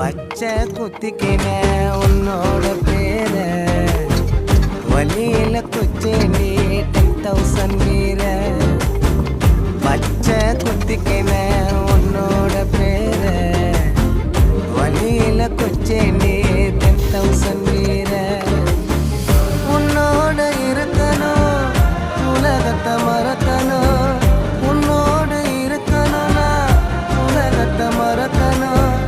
பச்சை குத்திக்கின உன்னோட பேர வழியில குச்சேண்டி 10,000 வீர பச்சை குத்திக்கின உன்னோட பேர வழியில குச்சேண்டி